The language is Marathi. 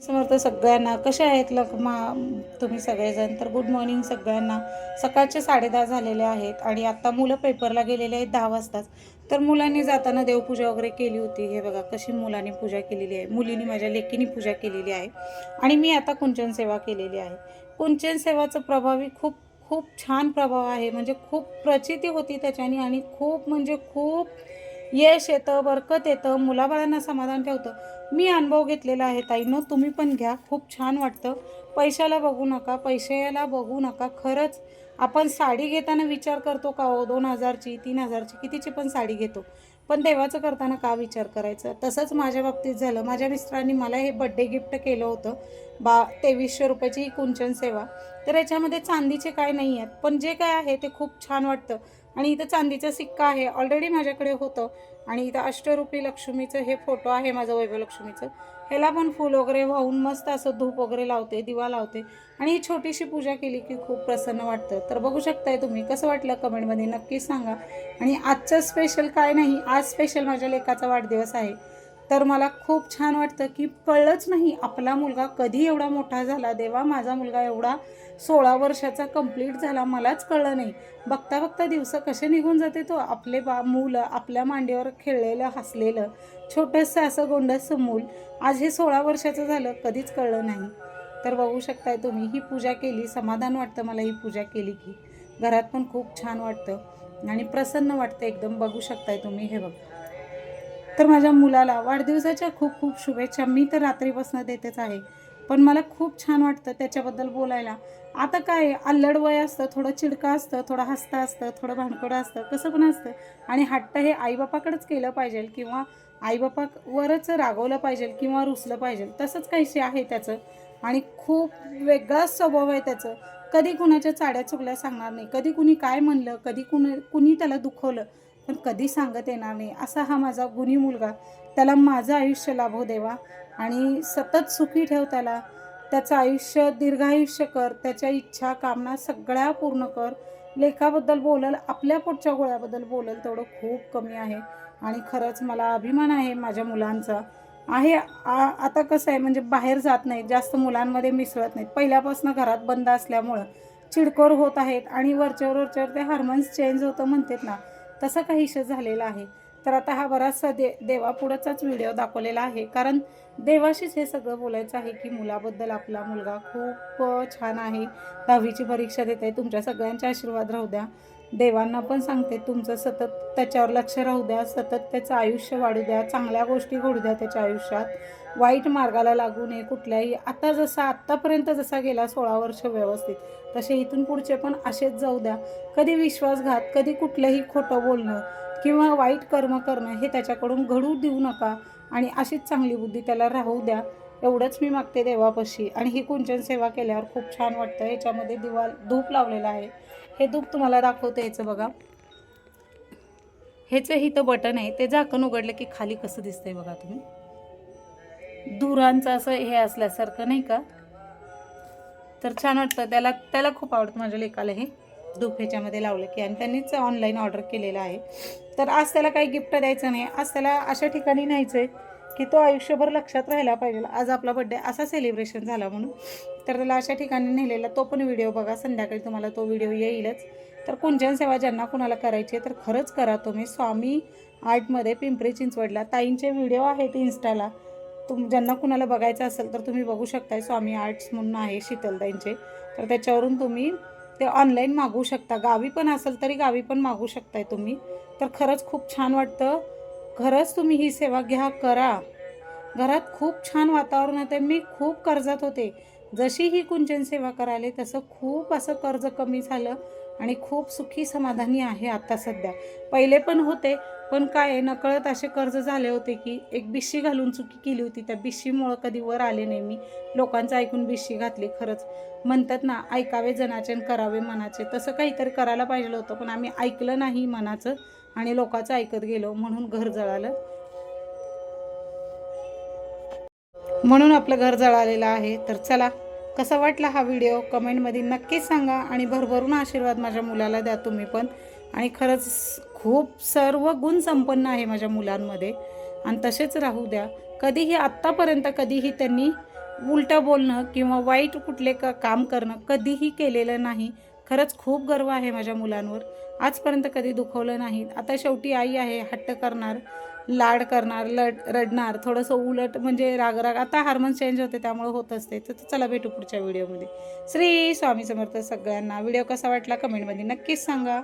समर्थ सगळ्यांना कसे आहेत तुम्ही सगळेजण. तर गुड मॉर्निंग सगळ्यांना. सकाळचे 10:30 झालेले आहेत आणि आत्ता मुलं पेपरला गेलेले आहेत 10 वाजताच. तर मुलांनी जाताना देवपूजा वगैरे केली होती. हे बघा कशी मुलांनी पूजा केलेली आहे, मुलींनी माझ्या लेकीनी पूजा केलेली आहे आणि मी आता कुंचन सेवा केलेली आहे. कुंचन सेवाचा प्रभावी खूप खूप छान प्रभाव आहे. म्हणजे खूप प्रचिती होती त्याच्याने आणि खूप म्हणजे खूप यश येतं, बरकत येतं, मुलाबाळांना समाधान ठेवतं. मी अनुभव घेतलेला आहे ताईंनो, तुम्ही पण घ्या. खूप छान वाटतं. पैशाला बघू नका, पैशाला बघू नका. खरंच आपण साडी घेताना विचार करतो का हो, 2,000ची 3,000ची कितीची पण साडी घेतो, पण देवाचं करताना का विचार करायचं. तसंच माझ्या बाबतीत झालं. माझ्या मिस्टरांनी मला हे बड्डे गिफ्ट केलं होतं. 2300 रुपयाची ही कुंचन सेवा. तर याच्यामध्ये चांदीचे काय नाही आहेत, पण जे काय आहे ते खूप छान वाटतं. आणि इथं चांदीचा सिक्का आहे, ऑलरेडी माझ्याकडे होतं. आणि इथं अष्टरूपी लक्ष्मीचं हे फोटो आहे माझं, वैभव लक्ष्मीचं. ह्याला पण फूल वगैरे वाहून मस्त असं धूप वगैरे लावते, दिवा लावते आणि ही छोटीशी पूजा केली की खूप प्रसन्न वाटतं. तर बघू शकताय तुम्ही. कसं वाटलं कमेंटमध्ये नक्कीच सांगा. आणि आजचं स्पेशल काय नाही, आज स्पेशल माझ्या लेकाचा वाढदिवस आहे. तर मला खूप छान वाटतं की कळलंच नाही आपला मुलगा कधी एवढा मोठा झाला. देवा, माझा मुलगा एवढा 16 वर्षाचा कंप्लीट झाला, मलाच कळलं नाही. बघता बघता दिवस कसे निघून जाते. तो आपले मूल आपल्या मांडीवर खेळलेलं, हसलेलं छोटंसं असं गोंडसं मूल आज हे 16 वर्षाचं झालं, कधीच कळलं नाही. तर बघू शकताय तुम्ही. ही पूजा केली, समाधान वाटतं मला ही पूजा केली की. घरात पण खूप छान वाटतं आणि प्रसन्न वाटतं एकदम. बघू शकताय तुम्ही. हे बघ. तर माझ्या मुलाला वाढदिवसाच्या खूप खूप शुभेच्छा. मी तर रात्रीपासून देतेच आहे, पण मला खूप छान वाटतं त्याच्याबद्दल बोलायला. आता काय अल्लड वय असतं, थोडं चिडकं असतं, थोडं हसतं असतं, थोडं भांडकडं असतं, कसं पण असतं. आणि हट्ट हे आईबापाकडेच केलं पाहिजे किंवा आईबापावरच रागवलं पाहिजे किंवा रुसलं पाहिजे, तसंच काहीशी आहे त्याचं. आणि खूप वेगळाच स्वभाव आहे त्याचं. कधी कुणाच्या चाड्या चुकल्या सांगणार नाही, कधी कुणी काय म्हणलं, कधी कुणी त्याला दुखवलं पण कधी सांगत येणार नाही. असा हा माझा गुणी मुलगा. त्याला माझं आयुष्य लाभो देवा आणि सतत सुखी ठेव त्याला. त्याचं आयुष्य दीर्घायुष्य कर, त्याच्या इच्छा कामना सगळ्या पूर्ण कर. लेखाबद्दल बोलल, आपल्या पोटच्या गोळ्याबद्दल बोलल तेवढं खूप कमी आहे. आणि खरंच मला अभिमान आहे माझ्या मुलांचा आहे. आता कसं आहे म्हणजे बाहेर जात नाहीत, जास्त मुलांमध्ये मिसळत नाहीत, पहिल्यापासून घरात बंद असल्यामुळं चिडखोर होत आहेत आणि वरच्यावर ते हार्मोन्स चेंज होतं म्हणतात ना, तसं काहीसं झालेलं आहे. तर आता हा बराचसा देवापुढचाच व्हिडिओ दाखवलेला आहे, कारण देवाशीच हे सगळं बोलायचं आहे की मुलाबद्दल आपला मुलगा खूप छान आहे. 10वीची परीक्षा देत आहे. तुमच्या सगळ्यांचे आशीर्वाद राहू द्या. देवांना पण सांगते तुमचं सतत त्याच्यावर लक्ष राहू द्या, सतत त्याचं आयुष्य वाढू द्या, चांगल्या गोष्टी घडू द्या त्याच्या आयुष्यात, वाईट मार्गाला लागू नये कुठल्याही. आत्तापर्यंत जसा गेला 16 वर्ष व्यवस्थित, तसे इथून पुढचे पण असेच जाऊ द्या. कधी विश्वासघात, कधी कुठलंही खोटं बोलणं किंवा वाईट कर्म करणं हे त्याच्याकडून घडू देऊ नका आणि अशीच चांगली बुद्धी त्याला राहू द्या. एवढंच मी मागते देवापाशी. आणि ही कुंचन सेवा केल्यावर खूप छान वाटतं. ह्याच्यामध्ये धूप लावलेला आहे. हे धूप तुम्हाला दाखवते. ह्याचं बघा, ह्याचं इथं बटन आहे, ते झाकण उघडलं की खाली कसं दिसतंय बघा तुम्ही. धुरांचं असं हे असल्यासारखं नाही का. तर छान वाटतं. त्याला खूप आवडतं माझ्या लेकाला हे धूप ह्याच्यामध्ये लावलं की. आणि त्यांनीच ऑनलाईन ऑर्डर केलेलं आहे. तर आज त्याला काही गिफ्ट द्यायचं नाही, आज त्याला अशा ठिकाणी न्यायचं आहे की तो आयुष्यभर लक्षात राहायला पाहिजे. आज आपला बड्डे असा सेलिब्रेशन झाला म्हणून तर त्याला अशा ठिकाणी नेलेला. तो पण व्हिडिओ बघा, संध्याकाळी तुम्हाला तो व्हिडिओ येईलच. तर कुंचन सेवा ज्यांना कुणाला करायची आहे तर खरंच करा तुम्ही. स्वामी आर्टमध्ये पिंपरी चिंचवडला ताईंचे व्हिडिओ आहेत इन्स्टाला. ज्यांना कुणाला बघायचं असेल तर तुम्ही बघू शकताय. स्वामी आर्ट्स म्हणून आहे शीतलताईंचे. तर त्याच्यावरून तुम्ही ते ऑनलाईन मागवू शकता. गावी पण असेल तरी गावी पण मागवू शकताय तुम्ही. तर खरंच खूप छान वाटतं. खरंच तुम्ही ही सेवा घ्या, करा. घरात खूप छान वातावरण होते. मी खूप कर्जात होते. जशी ही कुंचन सेवा करायला तसं खूप असं कर्ज कमी झालं आणि खूप सुखी समाधानी आहे आता सध्या. पहिले पण होते, पण काय नकळत असे कर्ज झाले होते की एक बिशी घालून चुकी केली होती. त्या बिशीमुळं कधी वर आले नाही मी. लोकांचं ऐकून बिशी घातली. खरंच म्हणतात ना, ऐकावे जनाचे आणि करावे मनाचे. तसं काहीतरी करायला पाहिजे होतं, पण आम्ही ऐकलं नाही मनाचं आणि लोकांचं ऐकत गेलो म्हणून घर जळालं. म्हणून आपलं घर जळालेलं आहे. तर चला, कसा वाटला हा व्हिडिओ कमेंटमध्ये नक्कीच सांगा आणि भरभरून आशीर्वाद माझ्या मुलाला द्या तुम्ही पण. आणि खरंच खूप सर्व गुण संपन्न आहे माझ्या मुलांमध्ये आणि तसेच राहू द्या. कधीही आत्तापर्यंत कधीही त्यांनी उलटं बोलणं किंवा वाईट कुठले काम करणं कधीही केलेलं नाही. खरंच खूप गर्व आहे माझ्या मुलांवर. आजपर्यंत कधी दुखवलं नाही. आता शेवटी आई आहे, हट्ट करणार, लाड करणार, रडणार, थोडंसं उलट म्हणजे राग-राग. आता हार्मोन चेंज होते त्यामुळे होत असते. तर चला भेटू पुढच्या व्हिडिओमध्ये. श्री स्वामी समर्थ सगळ्यांना. व्हिडिओ कसा वाटला कमेंटमध्ये नक्कीच सांगा.